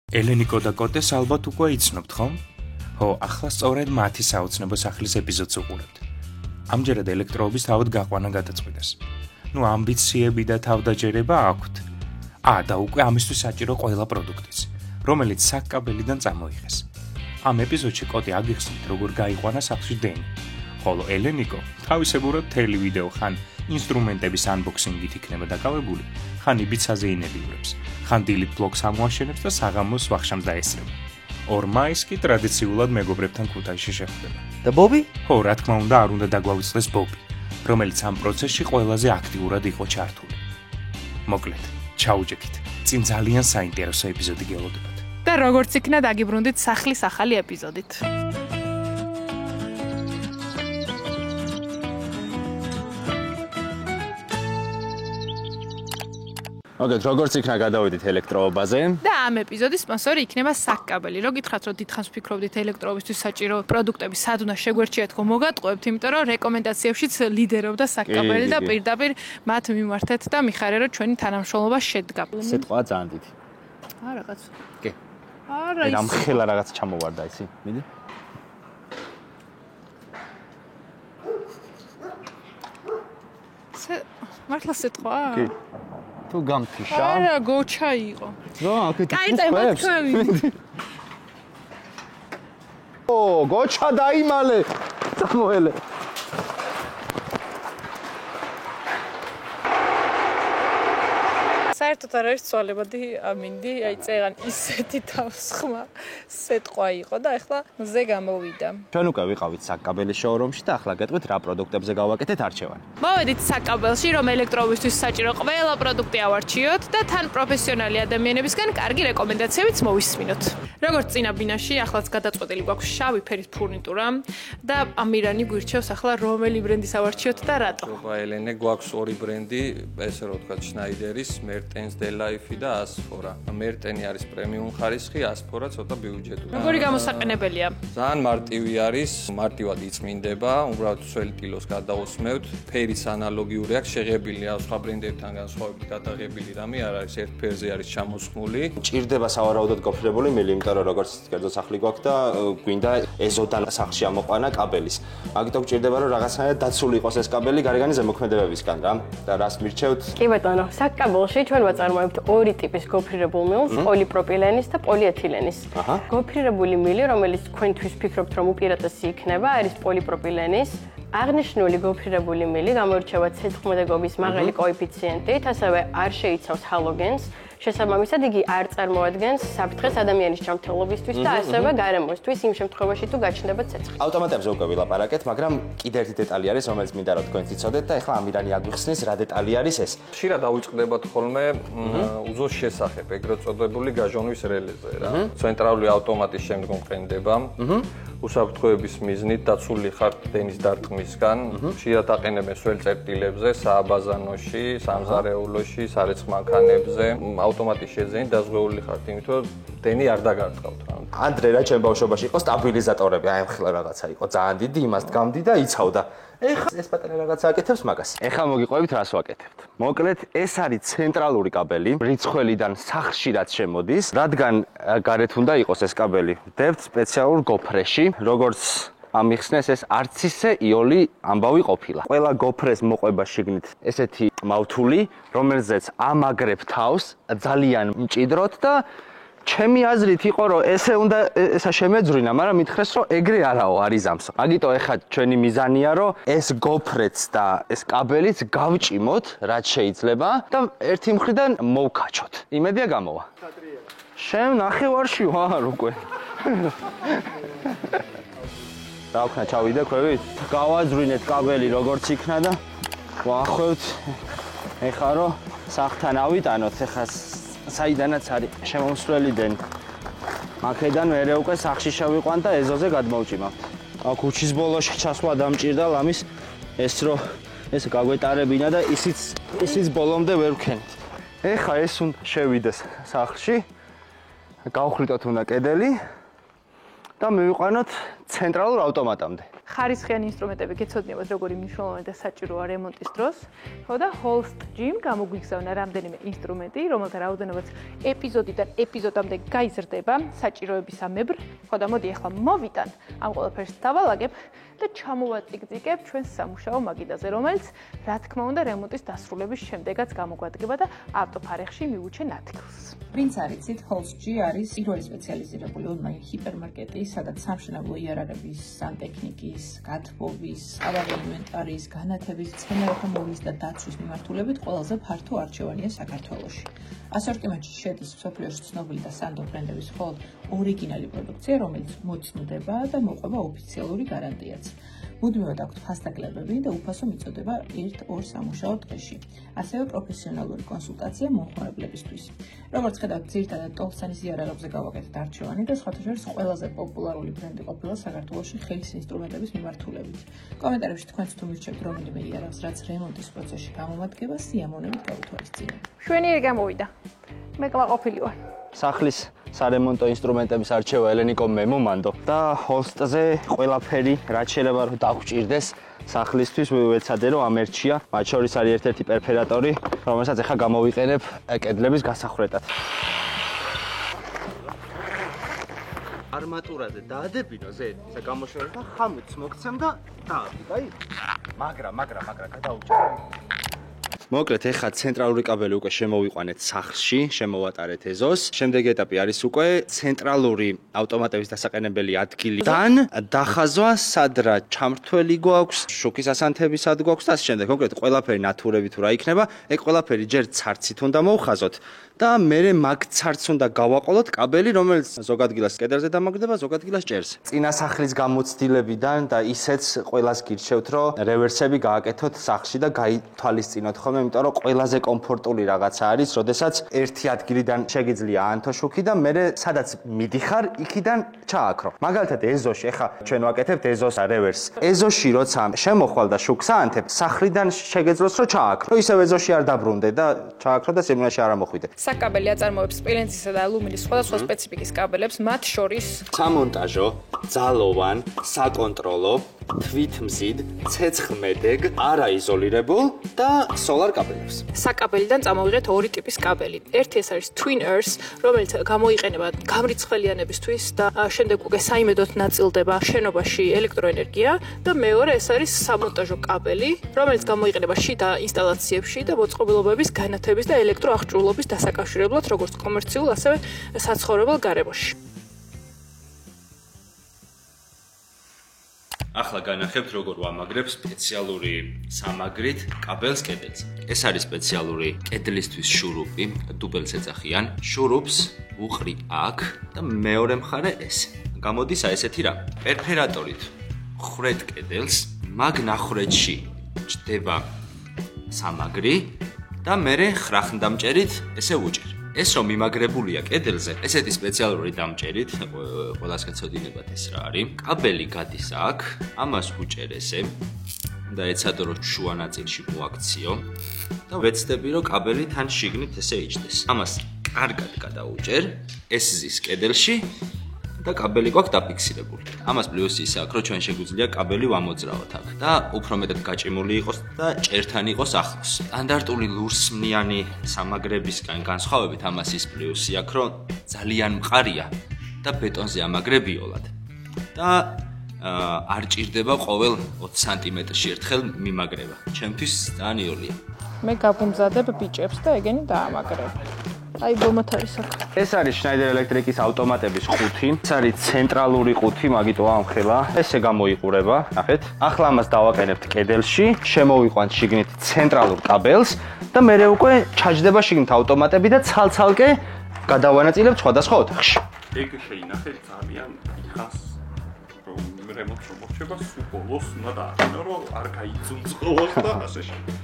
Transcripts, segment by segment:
ელენიკო და კოტეს ალბათ უკვე იცნობთ, ხომ? ხო, ახლა სწორედ მათი საოცნებო სახლის ეპიზოდს უყურებთ. ამჯერად ელექტროობის თავად გაყვანა გადაწყვიტეს. ამბიციები და თავდაჯერება აქვთ. და უკვე ამისთვის საჭირო ყველა პროდუქტიც, რომელიც საკაბელიდან წამოიღეს. ამ ეპიზოდში კოტე აგიხსნით, როგორ გაიყვანა სახლში დენი, ხოლო ელენიკო თავისებურად მთელი ვიდეო ხან ინსტრუმენტების unboxing-ით იქნება დაკავებული, ხან იბიცაზე ინებიურებს, ხან დილით ბლოგს ამოაშენებს და საღამოს ვახშამს დაესწრება. 2 მაისს კი ტრადიციულად მეგობრებთან ქუთაისში შეხვდება. და ბობი? ხო, რა თქმა უნდა, არ უნდა დაგვავიწყდეს ბობი, რომელიც ამ პროცესში ყველაზე აქტიურად იყო ჩართული. მოკლედ, ჩაუჯექით. წინ ძალიან საინტერესო ეპიზოდი გელოდებათ. და როგორც იქნა დაგიბრუნდით სახლის ახალი ეპიზოდით. მოგეთ, როგორც იქნა გადავიდით ელექტროობაზე. და ამ ეპიზოდის სპონსორი იქნება საკაბელი. რო გითხრათ, რომ დიდხანს ვფიქრობდით ელექტროობისთვის საჭირო პროდუქტები სად უნდა შეგვერჩიათ, ხო მოგატყუებთ, იმიტომ რომ რეკომენდაციებშიც ლიდერობდა საკაბელი და პირდაპირ მათ მიმართეთ და მიხარია, რომ ჩვენი თანამშრომლობა შედგა. სიტყვა ძალიან დიდი. რაღაც. კი. არა ის. ამ ხელა რაღაც ჩამოვარდა ისი. მიდი. მართლა სიტყვა? კი. თუ გამფიშა? არა, გოჩა იყო. ნო, აქეთ კაი, თქვი. გოჩა დაიმალე. წამოელე. საერთოდ არ არის ცვალებადი ამინდი, აი წეგან ისეთი თავსხმა სეტყვა იყო და ახლა ზე გამოვიდა. ჩვენ უკვე ვიყავით საკაბელის შოურუმში და ახლა გეტყვით რა პროდუქტებზე გავაკეთეთ არჩევანი. მოვედით საკაბელში, რომ ელექტროობისთვის საჭირო ყველა პროდუქტი ავარჩიოთ და თან პროფესიონალი ადამიანებისგან კარგი რეკომენდაციებიც მოვისმინოთ. როგორც წინა ბინაში, ახლაც გადაწყვეტილი გვაქვს შავი ფერის ფურნიტურა და ამირანი გვირჩევს ახლა რომელი ბრენდის ავარჩიოთ და რატო. ელენე გვაქვს 2 ბრენდი, ესე რომ ვთქვათ, შნაიდერის, Mertens Delife და Asphora. Merteni არის პრემიუმ ხარისხი, Asphora ცოტა ბიუჯეტური. როგორი გამოსაყენებელია? ძალიან მარტივი არის, მარტივად იწმინდება, უბრალოდ სველი ტილოს გადაусმევთ. ფერის ანალოგიური აქვს, შეღებილია სხვა ბრენდებთან განსხვავებით გადაღებილი რამე არ არის, ერთ ფერზე არის ჩამოსხმული. ჭირდება სავარაუდოდ გოფრებული მილი, იმიტომ რომ როგორც კერძო სახლი გვაქვს და გვინდა ეზოდან სახლში ამოყვანა კაბელის. მაგიტომ გჭირდება რომ რაღაცნაირად დაცული იყოს ეს კაბელი გარეგანი ზემოქმედებებისგან რა. და რას მირჩევთ? კი ბატონო, საკაბელში ჩვენ ვაწარმოებთ 2 ტიპის გოფრირებულ მილს, პოლიპროპილენის და პოლიეთილენის. გოფრირებული მილი, რომელიც თქვენთვის ფიქრობთ, რომ უპირატესი იქნება, არის პოლიპროპილენის. აღნიშნული გოფრირებული მილი გამოირჩევა ცეცხლმოდებების მაღალი კოეფიციენტით, ასევე არ შეიცავს ჰალოგენს. შესაბამისად, იგი არ წარმოადგენს საფრთხეს ადამიანის ჯანმრთელობისთვის და ასევე გარემოსთვის იმ შემთხვევაში, თუ გაჩნდება ცეცხლი. ავტომატებზე უკვე ვილაპარაკეთ, მაგრამ კიდე ერთი დეტალი არის, რომელიც მინდა რომ თქვენ იცოდეთ და ახლა ამირანი აგვიხსნის რა დეტალი არის ეს. ხშირად დავიწყდებათ ხოლმე უზოს შესახებ, ეგრეთ წოდებული გაჟონვის რელეზე რა. ცენტრალური ავტომატის შემდგომ ყენდება. უსაფრთხოების მიზნით დაცული ხართ დენის დარტყმისგან. ხშირად აყენებენ სველ წერტილებზე, სააბაზანოში, სამზარეულოში, სარეცხ მანქანებზე. ავტომატის შეძენით დაზღვეული ხართ, იმიტომ რომ დენი არ დაგარტყავთ რა. ანდრე რა ჩემ ბავშვობაში იყო სტაბილიზატორები, აი ახლა რაღაცა იყო ძალიან დიდი, იმას დგამდი და იცავდა. ეხლა ეს პატარა რაღაცა აკეთებს მაგას. ეხლა მოგიყვებით რას ვაკეთებთ. მოკლედ ეს არის ცენტრალური კაბელი, რიცხველიდან სახლში რაც შემოდის, რადგან გარეთ უნდა იყოს ეს კაბელი. ვდებთ სპეციალურ გოფრეში, როგორც ამიხსნეს ეს არც ისე იოლი ამბავი ყოფილა. ყველა გოფრეს მოყვება შიგნით ესეთი მავთული, რომელზეც ამაგრებ თავს ძალიან მჭიდროდ და ჩემი აზრით იყო რომ ესე უნდა ესა შემეძვრინა, მაგრამ მითხრეს რომ ეგრე არაო, არის ამსო. მაგიტო ეხა ჩვენი მიზანია რომ ეს გოფრეც და ეს კაბელიც გავჭიმოთ რაც შეიძლება და ერთი მხრიდან მოვკაჩოთ. იმედია გამოვა. შენ ნახევარში ვარ უკვე. რა ვქნა ჩავიდე ქვევით? გავაძვრინეთ კაბელი როგორც იქნა და ვახვევთ. ეხა რომ სახლთან ავიტანოთ, ეხა საიდანაც არის შემომსვლელი დენი. აქედან მერე უკვე სახლში შევიყვან და ეზოზე გადმოვჭიმავთ. აქ უჩის ბოლოში ჩასვლა დამჭირდა ლამის ეს რომ ეს გაგვეტარებინა და ისიც ბოლომდე ვერ ვქენით. ეხა ეს უნდა შევიდეს სახლში. გავხვრიტოთ უნდა კედელი და მივიყვანოთ ცენტრალურ ავტომატამდე. ხარისხიანი ინსტრუმენტები გეცოდინებათ, როგორი მნიშვნელოვანი და საჭიროა რემონტის დროს. ხო და Holst Gym გამოგვიგზავნა რამდენიმე ინსტრუმენტი, რომელთა რაოდენობაც ეპიზოდიდან ეპიზოდამდე გაიზრდება საჭიროებისამებრ. ხო და მოდი ახლა მოვიტან ამ ყველაფერს დავალაგებ და ჩამოვაწიგწიგებ ჩვენს სამუშაო მაგიდაზე, რომელიც რა თქმა უნდა რემონტის დასრულების შემდეგაც გამოგვადგება და ავტოფარეხში მივუჩე ნათქილს. Prince არიცით, Holst Gym არის პირველი სპეციალიზირებული ონლაინ ჰიპერმარკეტი, სადაც სამშენებლო იარაღების, სანტექნიკის, გათბობის, ავარია ინვენტარის, განათების, მცენარეთა მოვლის და დაცვის მიმართულებით ყველაზე ფართო არჩევანია საქართველოში. ასორტიმენტში შედის მსოფლიოში ცნობილი და სანდო ბრენდების მხოლოდ ორიგინალი პროდუქცია, რომელიც მოცნდება და მოყვება ოფიციალური გარანტიაც. მუდმივად აქვთ ფასდაკლებები და უფასო მიწოდება 1-2 სამუშაო დღეში. ასევე პროფესიონალური კონსულტაცია მომხმარებლებისთვის. როგორც ხედავთ, ძირითადად ტოლსანის იარაღებზე გავაკეთეთ არჩევანი და სხვათა შორის ყველაზე პოპულარული ბრენდი ყოფილა საქართველოში ხელის ინსტრუმენტების მიმართულებით. კომენტარებში თქვენც თუ მირჩევთ რომელიმე იარაღს, რაც რემონტის პროცესში გამომადგება, სიამოვნებით გაუთვალისწინებთ. შვენიერი გამოვიდა. მე კმაყოფილი ვარ. სახლის სარემონტო ინსტრუმენტების არჩევა ელენიკო მე მომანდო და Holst-ზე ყველაფერი რაც შეიძლება რომ დაგჭირდეს სახლისთვის ვეცადე რომ ამერჩია. მათ შორის არის ერთ-ერთი პერფერატორი, რომელსაც ახლა გამოვიყენებ კედლების გასახრეტად. არმატურაზე დაადებინო ზედ, ისა გამოშვერე და ხამუც მოგცემ და დააბი, აი? მაგრა გადაუჭერე. მოკლედ ეხლა ცენტრალური კაბელი უკვე შემოვიყვანეთ სახლში, შემოვატარეთ ეზოს. შემდეგი ეტაპი არის უკვე ცენტრალური ავტომატების დასაყენებელი ადგილიდან დახაზვა, სად რა ჩამრთველი გვაქვს, შუქის ასანთები სად გვაქვს და ასე შემდეგ. კონკრეტ ყველაფერი ნათურები თუ რა იქნება, ეგ ყველაფერი ჯერ ცარცით უნდა მოვხაზოთ და მერე მაგ ცარცს უნდა გავაყოლოთ კაბელი, რომელიც ზოგ ადგილას კედელზე დამაგდება, ზოგ ადგილას ჭერს. წინა სახლის გამოცდილებიდან და ისეც ყველას გირჩევთ, რომ რევერსები გააკეთოთ სახლში და გაითვალისწინოთ ხოლმე, იმიტომ რომ ყველაზე კომფორტული რაღაცა არის, როდესაც ერთი ადგილიდან შეგიძლია აანთო შუქი და მერე სადაც მიდიხარ, იქიდან ჩააქრო. მაგალითად ეზოში, ეხა ჩვენ ვაკეთებთ ეზოს რევერსს. ეზოში როცა შემოხვალ და შუქს აანთებ, სახლიდან შეგეძლოს რომ ჩააქრო. ისევ ეზოში არ დაბრუნდე და ჩააქრო და სიბრუნეში არ ამოხვიდე. საკაბელი აწარმოებს სპილენძისა და ალუმინის სხვადასხვა სპეციფიკის კაბელებს, მათ შორის სამონტაჟო, ძალოვან, საკონტროლო, თვითმზიდ, ცეცხლმედეგ, არაიზოლირებულ და სოლარ კაბელებს. საკაბელიდან წამოვიღეთ ორი ტიპის კაბელი. ერთი ეს არის Twin Earth, რომელიც გამოიყენება გამრიცხველიანებისთვის და შემდეგ უკვე საიმედოდ ნაწილდება შენობაში ელექტროენერგია და მეორე ეს არის სამონტაჟო კაბელი, რომელიც გამოიყენება შიდა ინსტალაციებში და მოწყობილობების განათების და ელექტროაღჭურვილობის დასაკავშირებლად, როგორც კომერციულ, ასევე საცხოვრებელ გარემოში. ახლა განახებთ როგორ ვამაგრებ სპეციალური სამაგრით კაბელს კედელზე. ეს არის სპეციალური კედლისთვის შურუპი, დუბელს ეძახიან. შურუპს უყრი აქ და მეორე მხარე ეს. გამოდის აი ესეთი რამ. პერფერატორით ხრეთ კედელს, მაგ ნახრეთში ჩდება სამაგრი და მერე ხრახნდამჭერით ესე უჭერ. ეს რომ მიმაგრებულია კედელზე, ესეთი სპეციალური დამჭერით, ყველას გეცოდინებათ ეს რა არის. კაბელი გადის აქ, ამას უჭერ ესე და ეცადო რომ შუა ნაწილში მოაქციო და ვეცდები რომ კაბელი თან შიგნით ესე იჯდეს. ამას კარგად გადაუჭერ, ეს ზის კედელში და კაბელი გვაქვს დაფიქსირებული. ამას პლუსი ისე აქვს, რომ ჩვენ შეგვიძლია კაბელი ვამოძრავოთ აქ და უფრო მეტად გაჭიმული იყოს და ჭერთან იყოს ახლოს. სტანდარტული ლურსმნიანი სამაგრებისგან განსხვავებით ამას ის პლუსი აქვს, რომ ძალიან მყარია და ბეტონზე ამაგრებიოლად. და არ ჭირდება ყოველ 20 სანტიმეტრში ერთხელ მიმაგრება. ჩემთვის ძალიან იოლია. მე გავუმზადებ ბიჭებს და ეგენი დაამაგრებ. აი ბომოთ არის აქ. ეს არის Schneider Electric-ის ავტომატების ყუთი. ეს არის ცენტრალური ყუთი, მაგიტოა ამხელა. ესე გამოიყურება, ნახეთ. ახლა ამას დავაკენებთ კედელში, შემოვიყვანთ შიგნით ცენტრალურ კაბელს და მერე უკვე ჩაჯდება შიგნით ავტომატები და ცალ-ცალკე გადავანაწილებთ სხვადასხვა ოთახში. ეგ შეინახეთ ძალიან იხას რომ რემონტს მოხდება სულ ბოლოს უნდა დააყენო რომ არ გაიძუნწყოს და ასე შემდეგ.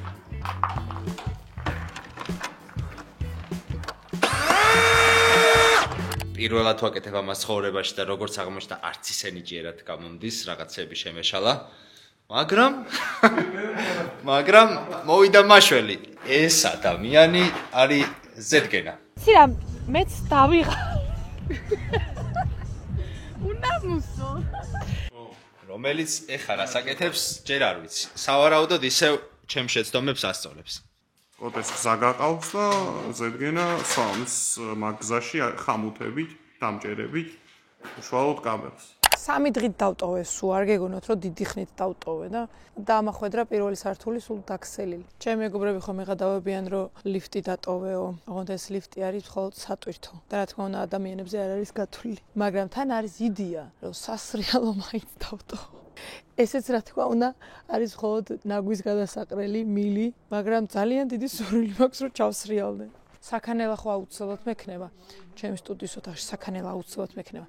პირველად ვაკეთებ ამას ცხოვრებაში და როგორც აღმოჩნდა არც ისე ნიჭიერად გამომდის, რაღაცები შემეშალა. მაგრამ მოვიდა მაშველი. ეს ადამიანი არის ზედგენა. სირა მეც დავიღა. უნდა მოსო. რომ რომელიც ეხლა რასაკეთებს, ჯერ არ ვიცი. სავარაუდოდ ისევ ჩემ შეცდომებს ასწავლებს. კოტეს გზა გაყავს და ზედგენა სვამს მაგზაში ხამუთებით, დამჭერებით, უშუალოდ კაბელს. 3 დღით დავტოვე სულ, არ გეგონოთ რომ დიდი ხნით დავტოვე და დაამახვედრა პირველი სართული სულ დაქსელილი. ჩემი მეგობრები ხომ ეღადავებიან რომ ლიფტი დატოვეო, ოღონდ ეს ლიფტი არის მხოლოდ სატვირთო და რა თქმა უნდა ადამიანებზე არ არის გათვლილი. მაგრამ თან არის იდეა რომ სასრიალო მაინც დავტოვო. ესეც რა თქმა უნდა არის მხოლოდ ნაგვის გადასაყრელი მილი, მაგრამ ძალიან დიდი სურვილი მაქვს რომ ჩავსრიალდე. საქანელა ხო აუცილებლად მექნება. ჩემი სტუდიის ოთახში საქანელა აუცილებლად მექნება.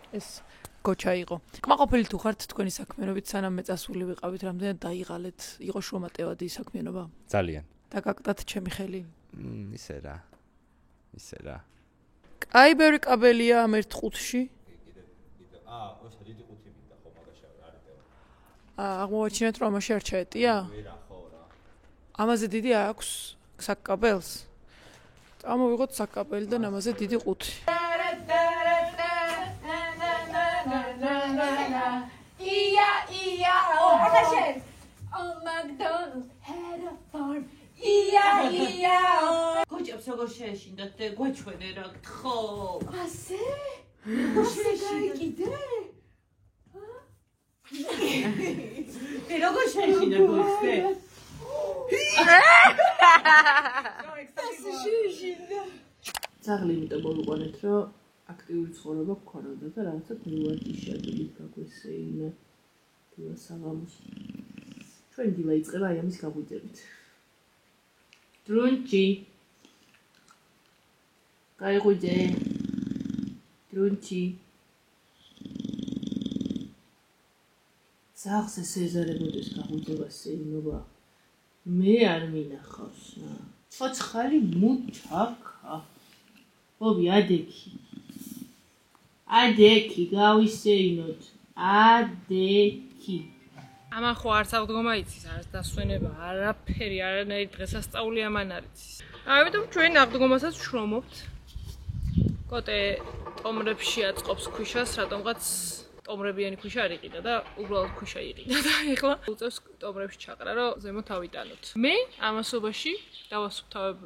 ეს გოჩა იყო. კმაყოფილი თუ ხართ თქვენი საქმიანობით, სანამ მეწასული ვიყავით, რამდენად დაიღალეთ, იყო შრომატევადი საქმიანობა? ძალიან. დაგაკტათ ჩემი ხელი. ისე რა. ისე რა. კაი ბევრი კაბელია ამ ერთ ყუთში. ოღონდ დიდი ყუთი მინდა ხო მაგაში არ იტევა. აღმოვაჩინეთ რომ ამაში არ ჩაეტია? ვერა ხო რა. ამაზე დიდი აქვს საკაბელს. წამოვიღოთ საკაბელი და ამაზე დიდი ყუთი. Oh McDonald's had a farm. Yeah. გოჭებს როგორ შეეშინდათ და გვაჩვენე რა გთხო. ასე? ასე გაიგიდე? და როგორ შეეშინდა გოჭზე? ასე შეეშინდა. ძაღლი იმიტომ მოვიყვანეთ რომ აქტიური ცხოვრება გქონოდა და რაღაცა მივარჯიშები გაგვესეინა. დილა საღამოს. ჩვენ დილა იწყება აი ამის გაგვიძებით. დრუნჩი. გაიღვიძე. დრუნჩი. ძაღლს ესეზარებოდეს გაგვიძებას ეინობა. მე არ მინახავს რა. ცოცხალი მუჩაკა. ობი ადექი. ადექი გავისეინოთ. ადექი. ამან ხო არც აღდგომა იცის, არც დასვენება, არაფერი, არანაირი დღესასწაული ამან არ იცის. ამიტომ ჩვენ აღდგომასაც ვშრომობთ. კოტე ტომრებში აწყობს ქვიშას, რატომღაც ტომრებიანი ქვიშა არ იყიდა და უბრალოდ ქვიშა იყიდა და ეხლა უწევს ტომრებში ჩაყრა, რომ ზემოთ ავიტანოთ. მე ამასობაში დავასუფთავებ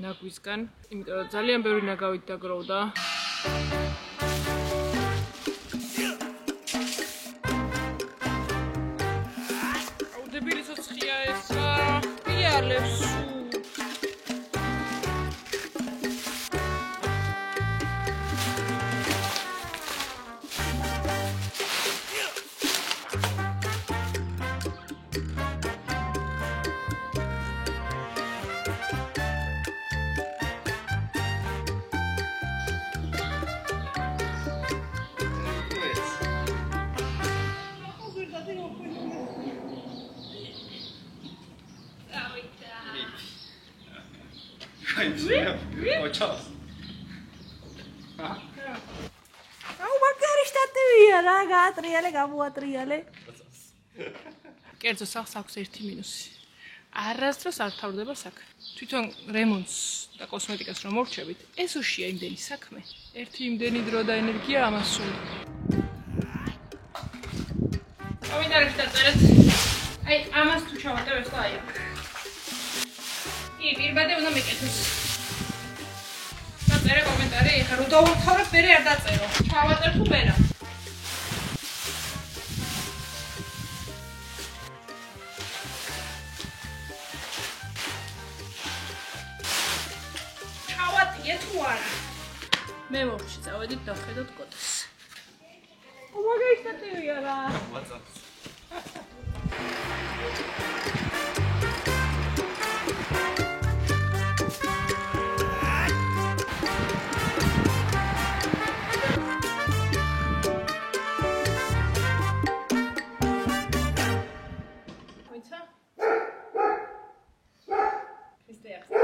ნაგვისგან, იმიტომ რომ ძალიან ბევრი ნაგავით დაგროვდა. კერძო სახს აქვს ერთი მინუსი. არასდროს არ თავდება საქმე. თვითონ რემონტს და კოსმეტიკას რომ მორჩებით, ეს უშია იმდენი საქმე. ერთი იმდენი დრო და ენერგია ამას სულ. კომენტარებში დაწერეთ. აი, ამას თუ ჩავატევ ეს და აი. პირბადე უნდა მეკეთოს. დაწერე კომენტარი, ეხლა რომ დავუთავრებ, მერე არ დაწერო. ჩავატერ თუ მერე. მე მოვში წავედით დავხედოთ კოტეს. მაგაიხატევია რა. მაწած. ვიცა? ქრისტე ახლა.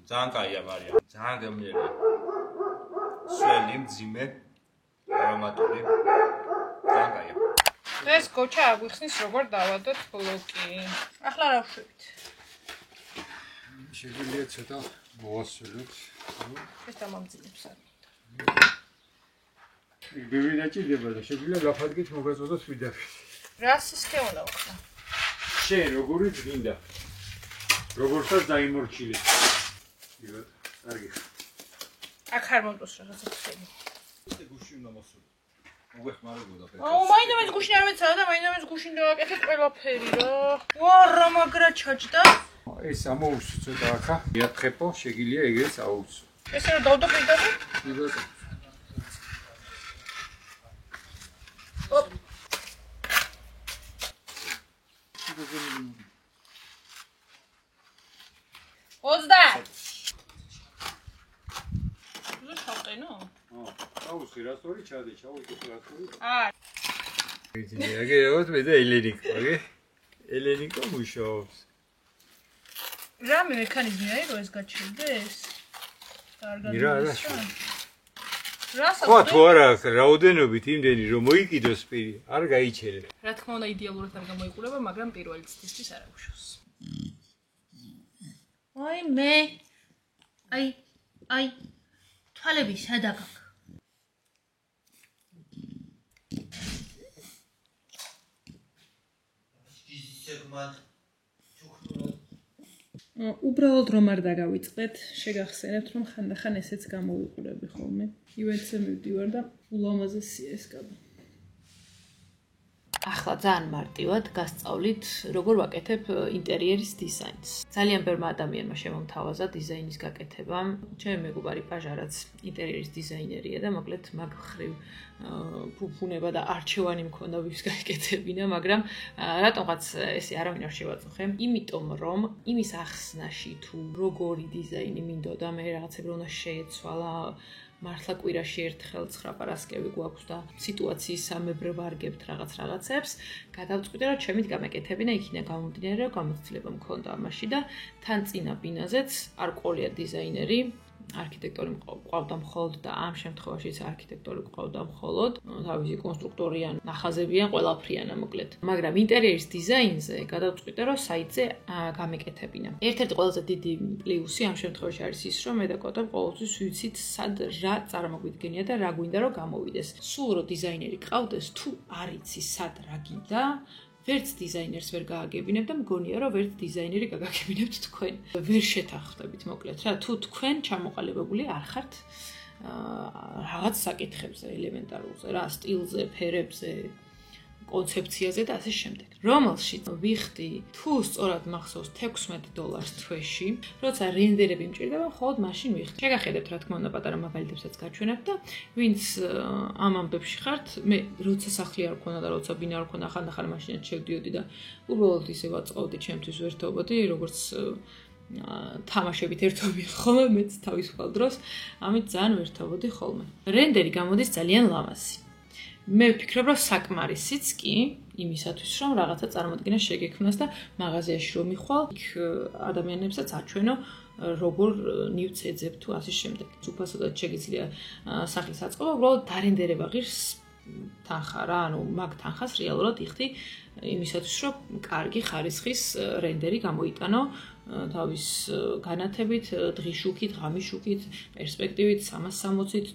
ძალიან კაია მარია, ძალიან გემრიელი. სველი, მძიმე, არომატული. ძალიან კაია. დღეს გოჩა აგვიხსნის როგორ დავადოთ ბლოკი. ახლა რა ვშვებით? შეგვიძლია ცოტა მოვასრულოთ. ეს დამამძიმებს არ. ბევრი დაჭირდება და შეგვიძლია გაფადგეთ მოგაწოდოთ ვიდაფრ. რა სისტემა უნდა ვქნა? შენ როგორი გინდა? როგორცაც დაიმორჩილე. იგივე, კარგი. აქ არ მომწონს რაღაცა ხელი. გუში უნდა მოსულო. მოგეხმარებოდა ფერად. აუ, მაინც გუშინ არ მეცადა და მაინც გუშინ დავაკეთე ყველაფერი რა. ვა, რა მაგრა ჩაჭდა. ეს ამოუსო ცოტა აქა. მიატყეპო, შეგიძლია ეგრეც აუუსო. ესე რა დავდო პირდაპირ? იბატონო. ოპ. ოცდა. ზუ ჩაყენო? აუსი რასტორი ჩადე, ჩაუჭი რასტორი. აა. ეგეოთ მე და ელენიკო, აგე? ელენიკო მუშაობს. რამე მექანიზმი აიღო ეს გაჩერდეს? კარგად. რა თუ არა რაოდენობით იმდენი რომ მოიკიდოს პირი, არ გაიჩერე. რა თქმა უნდა იდეალურად არ გამოიყურება, მაგრამ პირველი ცდისთვის არ აღუშავს. აი მე. აი. თვალები სადაგაკ. უბრალოდ რომ არ დაგავიწყდეთ, შეგახსენებთ რომ ხანდახან ესეც გამოვიყურები ხოლმე. ივენთზე მივდივარ და ულამაზესია ეს კაბა. ახლა ძალიან მარტივად გასწავლით, როგორ ვაკეთებ ინტერიერის დიზაინს. ძალიან ბევრმა ადამიანმა შემომთავაზა დიზაინის გაკეთება. ჩემი მეგობარი პაჟა რაც ინტერიერის დიზაინერია და მოკლედ მაგ ხრივ ფუფუნება და არჩევანი მქონდა ვის გაიკეთებინა, მაგრამ რატომღაც ესე არავინ არ შევაწუხე? იმიტომ რომ იმის ახსნაში თუ როგორი დიზაინი მინდოდა, მე რაღაცები უნდა შეეცვალა მართლა კვირაში ერთხელ 9 პარასკევი გვაქვს და სიტუაციისამებრ ვარგებთ რაღაცებს, გადავწყვიტე რომ ჩემით გამეკეთებინა იქიდან გამომდინარე რომ გამოცდილება მქონდა ამაში და თან წინა ბინაზეც არ ყოლია დიზაინერი, არქიტექტორი მყავდა მხოლოდ და ამ შემთხვევაშიც არქიტექტორი მყავდა მხოლოდ, თავისი კონსტრუქტორი ან ნახაზებიან ყველაფრიანა მოკლედ. მაგრამ ინტერიერის დიზაინზე გადავწყვიტე რომ საიტზე გამეკეთებინა. ერთ-ერთი ყველაზე დიდი პლუსი ამ შემთხვევაში არის ის, რომ მე და კოტა ყოველთვის ვიცით სად რა წარმოგვიდგენია და რა გვინდა რომ გამოვიდეს. სულ რო დიზაინერი ყავდეს, თუ არ იცი სად რა გინდა, ვერც დიზაინერს ვერ გააგებინებ და მგონია რომ ვერც დიზაინერი გაგაგებინებთ თქვენ. ვერ შეთანხმდებით მოკლედ რა, თუ თქვენ ჩამოყალიბებული არ ხართ რაღაც საკითხებზე, ელემენტარულზე, რა სტილზე, ფერებზე, კონცეფციაზე და ასე შემდეგ. რომელშიც ვიხდი თუ სწორად მახსოვს $16 თვეში, როცა რენდერები მჭირდება, მხოლოდ მაშინ ვიხდი. შეგახედებთ რა თქმა უნდა პატარა მაგალითებსაც გაჩვენებ და ვინც ამ ამბებში ხართ, მე როცა სახლი არ მქონდა და როცა ბინა არ მქონდა, ხანდახან მაშინაც შევდიოდი და უბრალოდ ისე ვაწყობდი ჩემთვის ვერთობოდი, როგორც თამაშებით ერთობი ხოლმე, მეც თავისუფალ დროს, ამით ძალიან ვერთობოდი ხოლმე. რენდერი გამოდის ძალიან ლამაზი. მე ვფიქრობ, რომ საკმარისიც კი იმისათვის, რომ რაღაცა წარმოდგენა შეგექმნას და მაღაზიაში რომ მიხვალ, იქ ადამიანებსაც აჩვენო, როგორ ნივთს ეძებ თუ ასე შემდეგ. უფასოდაც შეგიძლია სახლის აწყობა, უბრალოდ დარენდერება ღირს თანხა რა, ანუ მაგ თანხას რეალურად იხდი იმისათვის, რომ კარგი ხარისხის რენდერი გამოიტანო თავის განათებით, დღის-შუქით, ღამის-შუქით, პერსპექტივით, 360-ით,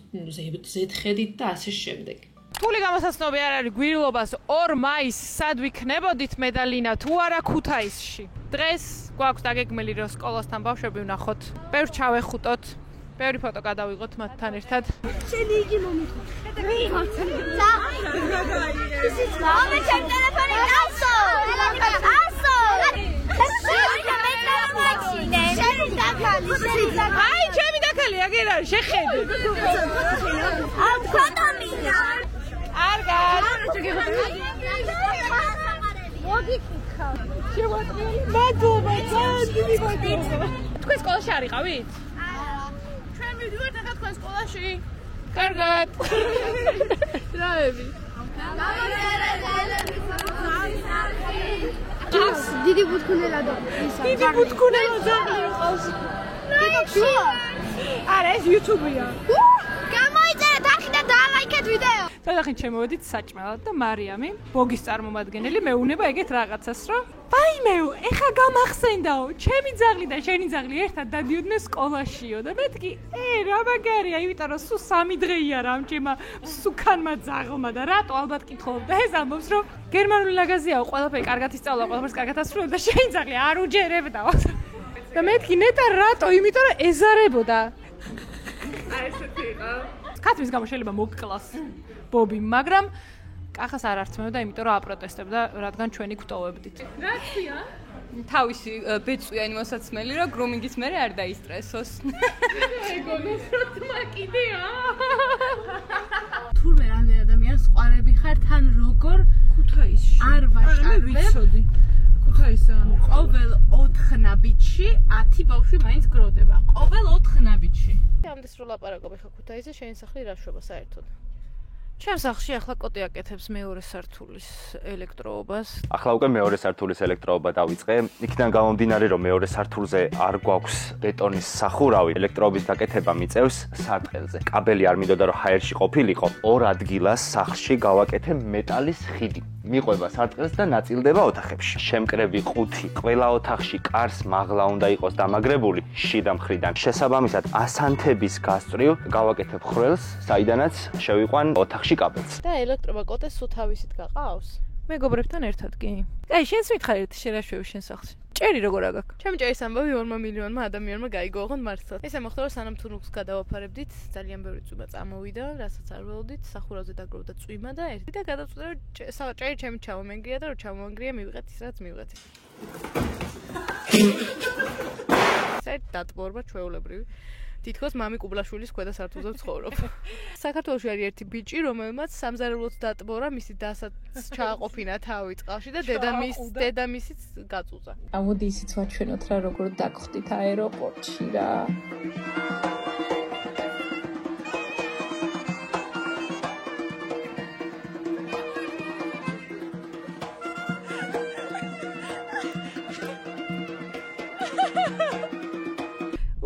ზედხედით და ასე შემდეგ. რთული გამოსაცნობი არ არის გვირილობას 2 მაისს სად ვიქნებოდით მე და ლინა თუ არა ქუთაისში. დღეს გვაქვს დაგეგმილი რომ სკოლასთან ბავშვები ვნახოთ. ბევრ ჩავეხუტოთ. ბევრი ფოტო გადავიღოთ მათთან ერთად. შენი იგი მომიხო. მე ჩემ ტელეფონი ასო. აი ჩემი დაკალი აგერ არის შეხედე. ამ კონდომია. არგად. მოგიკითხავ. შევატყვი. მადლობა, ძალიან დიდი მადლობა. თქვენ სკოლაში არიყავით? ჩვენ მივდივართ ახლა თქვენ სკოლაში. კარგად. რაები? დიდი ბუთქუნელა და დიდი ბუთქუნელა ძალიან ყავს. არა, ეს YouTube-ია. გამოიწერეთ ახლა და დალაიქეთ ვიდეო. სადახით შემოვედით საჭმელად და მარიამი, ბოგის წარმომადგენელი, მეუნება ეგეთ რაღაცას, რომ ვაიმეო, ეხა გამახსენდაო, ჩემი ძაღლი და შენი ძაღლი ერთად დადიოდნენ სკოლაშიო და მეთქი, რა მაგარია, იმიტომ რომ სულ 3 დღეია რა ამჭემა სუკანმა ძაღლმა და რატო ალბათ კითხულობ და ეს ამბობს, რომ გერმანული ლაგაზიაო, ყველაფერი კარგად ისწავლა, ყველაფერს კარგად ასრულებ და შენი ძაღლი არ უჯერებდაო. და მეთქი ნეტა რატო, იმიტომ რომ ეზარებოდა. აი ესეთი იყო. კაცის გამო შეიძლება მოგკლას ბობი, მაგრამ კახას არ არწმევდა, იმიტომ რომ აპროტესტებდა, რადგან ჩვენი გვტოვებდით. რაცია? თავისი ბეწვიანი მოსაცმელი, რომ გრუმინგის მერე არ დაისტრესოს. ეგონოს რა თმა კიდეა. თურმე რამდენი ადამიანს ყვარები ხარ თან როგორ ქუთაისში. არ ვაჭარებ. ვიცოდი. ქუთაისში ანუ ყოველ 4 ნაბიჯში 10 ბავშვი მაინც გროვდება. ყოველ 4 ნაბიჯში. ამდე სულ ლაპარაკობ ხა ქუთაისზე, შენი სახლი რა შვება საერთოდ? ჩემ სახლში ახლა კოტე აკეთებს მეორე სართულის ელექტროობას. ახლა უკვე მეორე სართულის ელექტროობა დავიწყე. იქიდან გამომდინარე, რომ მეორე სართულზე არ გვაქვს ბეტონის სახურავი, ელექტროობის გაკეთება მიწევს სარტყელზე. კაბელი არ მინდოდა რომ ჰაერში ყოფილიყო. 2 ადგილას სახლში გავაკეთე მეტალის ხიდი. მიყვება სარტყელს და ნაწილდება ოთახებში. შემკრები ყუთი ყველა ოთახში კარს მაღლა უნდა იყოს დამაგრებული შიდა მხრიდან. შესაბამისად, ასანთების გასწვრივ გავაკეთებ ხრელს, საიდანაც შევიყვან ოთახში კაბელს. და ელექტროობა კოტეს სულ თავისით გაყავს? მეგობრებთან ერთად კი. აი, შენს მითხარით შერაშვები შენ სახლში. ჭერი როგორ აგაკ? ჩემი ჭერის ამბავი 2 მილიონმა ადამიანმა გაიგო, ოღონდ მართლაც. ესე მოხდა, რომ სანამ თუნუქს გადავაფარებდით, ძალიან ბევრი წვიმა წამოვიდა, რასაც არ ველოდით, სახურავზე დაგროვდა წვიმა და ერთი და გადაწყვიტა, რომ ჭერი ჩემი ჩამომენგრია და რომ ჩამომენგრია, მივიღეთ ის, რაც მივიღეთ. საერთოდ დატბორება ჩვეულებრივი. თითქოს მამი კუბლაშვილის ქვედა სართულზე ვცხოვრობ. საქართველოში არის ერთი ბიჭი, რომელმაც სამზარეულოდ დატბორა, მისი დასაც ჩააყოფინა თავი წყალში და დედამისიც გაწუწა. ამოდი ისიც ვაჩვენოთ რა, როგორ დაგხვდით აეროპორტში რა.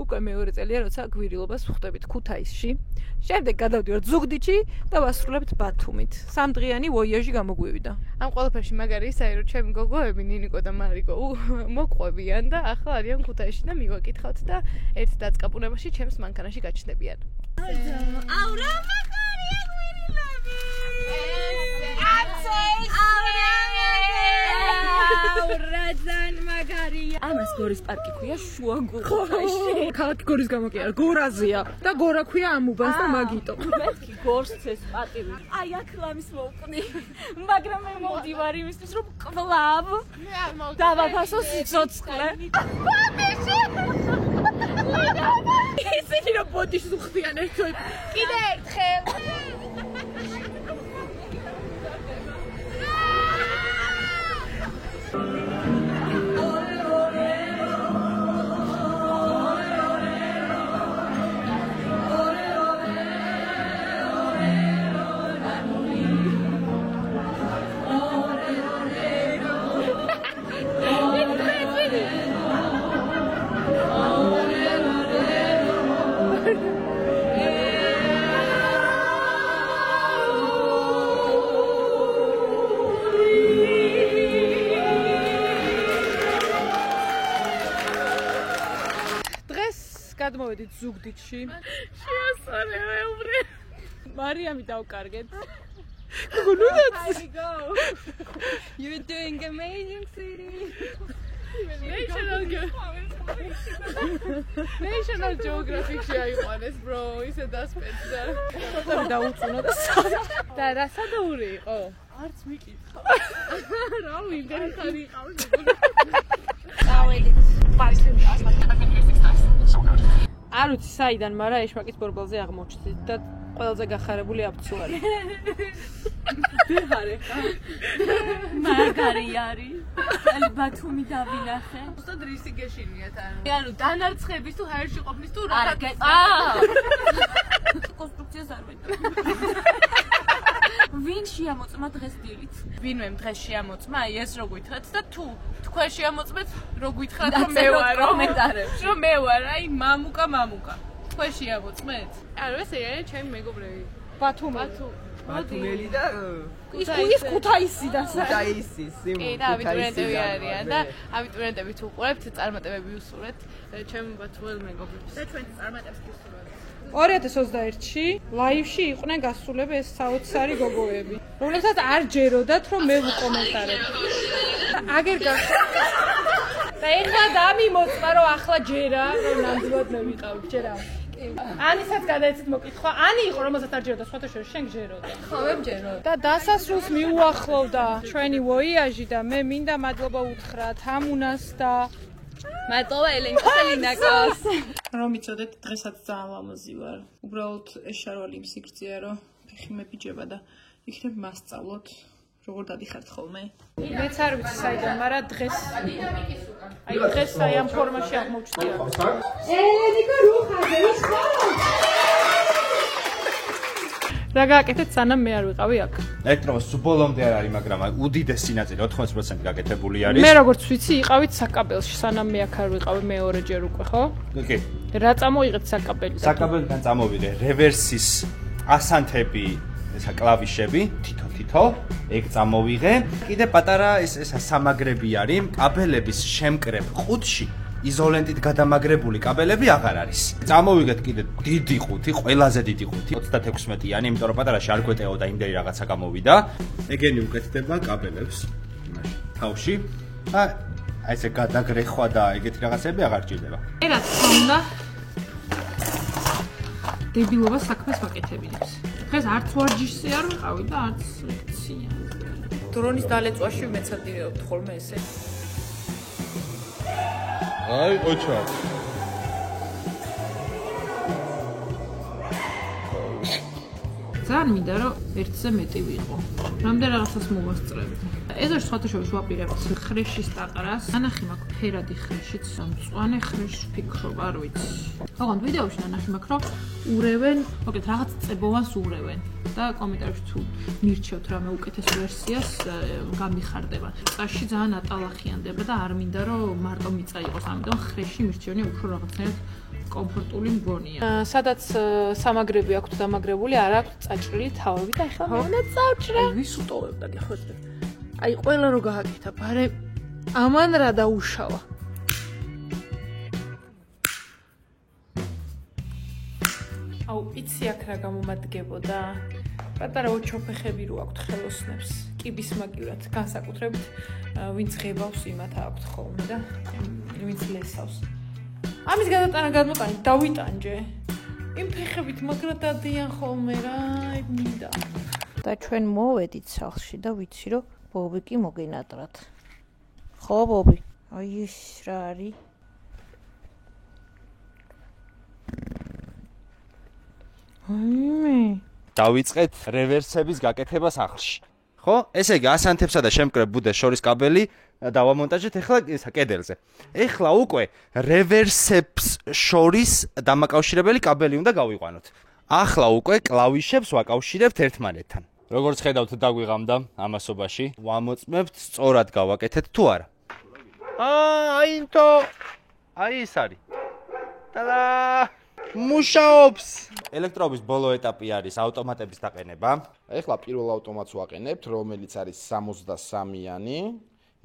უკვე მეორე წელია, როცა გვირილობას ვხვდებით ქუთაისში. შემდეგ გადავდივართ ზუგდიდში და ვასრულებთ ბათუმით. 3 დღიანი ვოიაჟი გამოგვივიდა. ამ ყველაფერში მაგარი ისაა, რომ ჩემი გოგოები, ნინიკო და მარიკო მოყვებიან და ახლა არიან ქუთაისში და მივაკითხავთ და ერთ დაწყაპუნებაში ჩემს მანქანაში გაჩნდებიან. აუ რა მაგარია გვირილები! აურაძან მაგარია. ამას გორის პარკი ქვია შუა ქუთაისში. ქალაქი გორის გამო კი არა, გორაზია და გორა ქვია ამ უბანს და მაგიტო. მეთქი გორს წეს პატივი. აი აქ ლამის მოვკნი. მაგრამ მე მოვდივარ იმისთვის რომ კლავ. მე არ მოვდივარ. დავაფასო სიცოცხლე. ისეთი რომ ბოდიშს უხდიან ერთად. კიდე ერთხელ. გადმოვედით ზუგდიდში. შეასწორე მეუბნე. მარიამი დავკარგეთ. You're doing amazing, sweetie. National Geographic შეაიყვანეს, bro, ისე დასპეცდა. დაუწუნა და რა სადაური იყო? არც მიკითხა. რა ვინდენ ხარი ყავს? დავედით. არ ვიცი საიდან, მაგრამ ეშმაკის ბორბალზე აღმოჩნდით და ყველაზე გახარებული აფცუარი. ვიღარე ხა? მაგარი არის.ალი ბათუმი დავინახე. უბრალოდ რისი გეშინიათ ანუ. ანუ დანარცხების თუ ჰაერში ყოფნის თუ რა. კონსტრუქციას არ ვეტყვი. ვინ შეამოწმა დღეს დილით? ვინმე დღეს შეამოწმა? აი ეს რო გითხრათ და თუ თქვენ შეამოწმეთ, რო გითხრათ რომ მე ვარ კომენტარებში. რომ მე ვარ, აი მამუკა. თქვენ შეამოწმეთ? ანუ ეს არის ჩემი მეგობრები. ბათუმი. ბათუმელი და ის ქუთაისი და ქუთაისი კი და აბიტურიენტები არიან და აბიტურიენტები თუ უყურებთ წარმატებები უსურვეთ ჩემ ბათუმელ მეგობრებს და ჩვენ წარმატებს გისურვებთ 2021-ში ლაივში იყვნენ გასულები ეს საოცარი გოგოები, რომლებსაც არ ჯეროდათ რომ მე ვუკომენტარებ. აგერ და ეხლა დამიმოწმა რომ ახლა ჯერა რომ ნამდვილად მე ვიყავ, ჯერა. ანისაც გადაეცით მოკითხვა, ანი იყო რომელსაც არ ჯეროდა, სხვათა შორის შენ გჯეროდა. ხო, მე მჯეროდა. და დასასრულს მიუახლოვდა ჩვენი ვოიაჟი და მე მინდა მადლობა უთხრა თამუნას და მადლობა ელენკა ლინაკოს. რომ იცოდეთ, დღესაც ძალიან ლამაზი ვარ. უბრალოდ ეშარვალი იმ სიგრძეა, რომ ფეხი მეფიჯება და იქნებ მასწავლოთ, როგორ დადიხართ ხოლმე. მეც არ ვიცი საიდან, მაგრამ დღეს აი დღეს აი ამ ფორმაში აღმოჩნდა. ელენიკა რუხაზე ის ხო? რა გააკეთეთ სანამ მე არ ვიყავი აქ? ელექტროს ბოლომდე არ არის, მაგრამ უდიდესი ნაწილი 80% გაკეთებული არის. მე როგორც ვიცი, იყავით საკაბელში, სანამ მე აქ არ ვიყავი მეორეჯერ უკვე, ხო? კი. რა წამოიღეთ საკაბელიდან? საკაბელიდან წამოვიდე რევერსის ასანთები, ესა კლავიშები, თითო, ეგ წამოვიღე. კიდე პატარა ეს სამაგრები არის, კაბელების შემკრებ ყუთში იზოლენტით გადამაგრებული კაბელები აღარ არის. წამოვიგეთ კიდე დიდი ყუთი, ყველაზე დიდი ყუთი, 36-იანი, იმიტომ რომ პატარაში არ გვეტეოდა იმდენი რაღაცა გამოვიდა. ეგენი უკეთდება კაბელებს თავში. და აი ესე გადაგრეხვა და ეგეთი რაღაცები აღარ ჭირდება. რა თქმა უნდა. დებილობა საქმეს ვაკეთებინებს. დღეს არც ვარჯიშზე არ ვიყავი და არც ლექცია. დრონის დალეწვაში მეცადინებთ ხოლმე ესე. აი, ოჩა. ძალიან მინდა რომ ერთზე მეტი ვიყო. რამდენ რაღაცას მოვასწრებდი. ეზოში სხვათა შორის ვაპირებთ ხრეშის დაყრას. ანახი მაქვს ფერადი ხრეშიც, მწვანე ხრეშს ვფიქრობ, არ ვიცი. ოღონდ ვიდეოში ნანახი მაქვს რომ ურევენ, მოკლედ რაღაც წებოვანს ურევენ და კომენტარებში თუ მირჩევთ რამე უკეთეს ვერსიას გამიხარდება. წაში ძალიან ატალახიანდება და არ მინდა რომ მარტო მიწა იყოს, ამიტომ ხრეში მირჩევნი უფრო რაღაცნაირად კომფორტული მგონია. სადაც სამაგრები აქვთ დამაგრებული, არ აქვთ წაჭრილი თავები და ეხლა უნდა წავჭრა. ვის უტოვებდა გიხვეწე? აი ყველა რო გააკეთა, ბარე ამან რა დაუშავა. აუ, იცი აქ რა გამომადგებოდა? პატარა ოჩოფეხები რო აქვთ ხელოსნებს, კიბის მაგივრად, განსაკუთრებით ვინც ღებავს იმათ აქვთ ხოლმე და ვინც ლესავს. ამის გადატანა გადმოტანი დავიტანჯე. იმ ფეხებით მაგრა დადიან ხოლმე რა, მინდა. და ჩვენ მოვედით სახლში და ვიცი რომ ბობი კი მოგენატრათ. ხო, ბობი? აი ეს რა არის? დავიწყეთ რევერსების გაკეთება სახლში. ხო? ესე იგი ასანთებსა და შემკრებ ბუდეს შორის კაბელი დავამონტაჟეთ ახლა ესა კედელზე. ახლა უკვე რევერსებს შორის დამაკავშირებელი კაბელი უნდა გავიყვანოთ. ახლა უკვე კლავიშებს ვაკავშირებთ ერთმანეთთან. როგორც ხედავთ დაგვიღამდა ამასობაში, ვამოწმებთ სწორად გავაკეთეთ თუ არა. აინტო აი ეს არის. ტადა მუშაობს. ელექტროობის ბოლო ეტაპი არის ავტომატების დაყენება. ეხლა პირველ ავტომატს ვაყენებთ, რომელიც არის 63-იანი.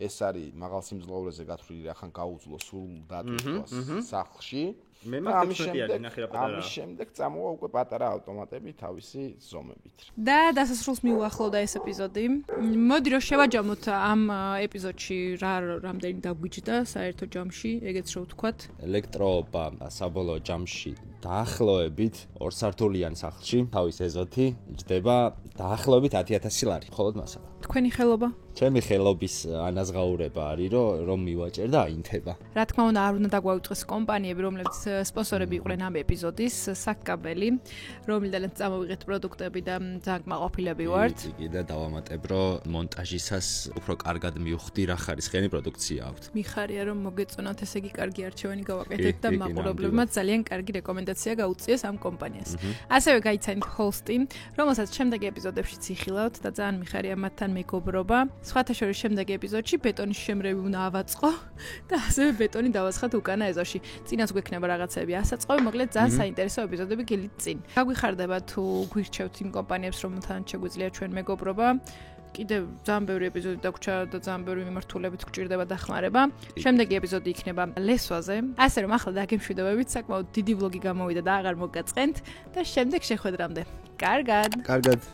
ეს არის მაღალ სიმძლავრეზე გათვლილი, ახან გაუძლო სულ დატვირთვას სახლში. ამის შემდეგ წამოვა უკვე პატარა ავტომატები თავისი ზომებით. და დასასრულს მიუახლოვდა ეს ეპიზოდი. მოდი რომ შევაჯამოთ ამ ეპიზოდში რამდენი დაგვიჯდა საერთო ჯამში, ეგეც რო ვთქვათ. ელექტროობა საბოლოო ჯამში დაახლოებით 2 სართულიან სახლში თავის ეზოთი ჯდება დაახლოებით 10,000 ლარი. მხოლოდ მასალა. თქვენი ხელობა? ჩემი ხელობის ანაზღაურება არის რომ მივაჭერ და აინთება. რა თქმა უნდა არ უნდა დაგვაუწყდეს კომპანიები, რომლებიც სპონსორები იყვნენ ამ ეპიზოდის, საკაბელი, რომლიდანაც წამოვიღეთ პროდუქტები და ძალიან კმაყოფილები ვართ. კიდე დავამატებ რომ მონტაჟისას უფრო კარგად მივხვდი რა ხარისხიანი პროდუქცია აქვს. მიხარია რომ მოგეწონათ, ესე იგი კარგი არჩევანი გავაკეთეთ და მაყურებლებმა ძალიან კარგი რეკომენდაცია გაუწიეს ამ კომპანიას. ასევე გაიცანით ჰოლსტი, რომელსაც შემდეგი ეპიზოდებში ციხილავთ და ძალიან მიხარია მათთან მეგობრობა. სხვათა შორის შემდეგი ეპიზოდში ბეტონის შემრევი უნდა ავაწყო და ასევე ბეტონი დავასხათ უკანა ეზოში. წინაც გვექნება რაღაცები ასაწყობი, მოკლედ ძალიან საინტერესო ეპიზოდები გილით წინ. გაგვიხარდება თუ გვირჩევთ იმ კომპანიებს, რომელთან შეგვიძლია ჩვენ მეგობრობა. კიდევ ძალიან ბევრი ეპიზოდი დაგვრჩა და ძალიან ბევრი მიმართულებით გვჭირდება დახმარება. შემდეგი ეპიზოდი იქნება ლესვაზე. ასე რომ ახლა დაგემშვიდობებით, საკმაოდ დიდი ვლოგი გამოვიდა და აღარ მოგაწყენთ და შემდეგ შეხვედრამდე. კარგად. კარგად.